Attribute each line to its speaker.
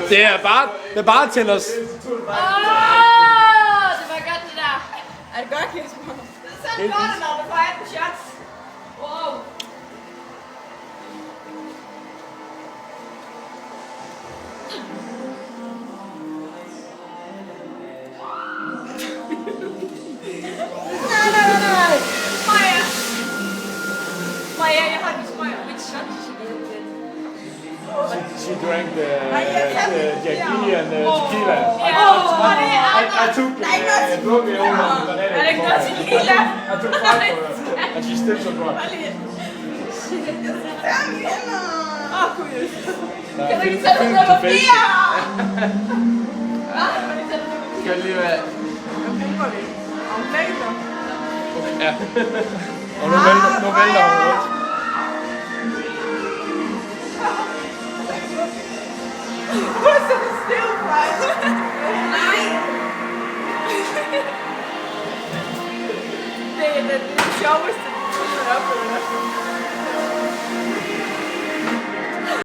Speaker 1: Det er bare til os.
Speaker 2: Det var godt det der.
Speaker 3: Er det godt, Jesper?
Speaker 2: Det er sådan godt, når du får 18 shots. Wow.
Speaker 3: Nej.
Speaker 2: Maja, jeg har de smøger. Which shot did she get?
Speaker 1: She drank the Jack D and the
Speaker 2: Oh,
Speaker 1: tequila. I took a drug over the
Speaker 2: Er det ikke noget tequila?
Speaker 1: I took 5 for her, and she still so good.
Speaker 2: Kan du ikke tage det nummer 4?
Speaker 1: Skal lige være... Ja. Og nu vælter hun rundt.
Speaker 3: Det er det sjoveste, du har oplevet.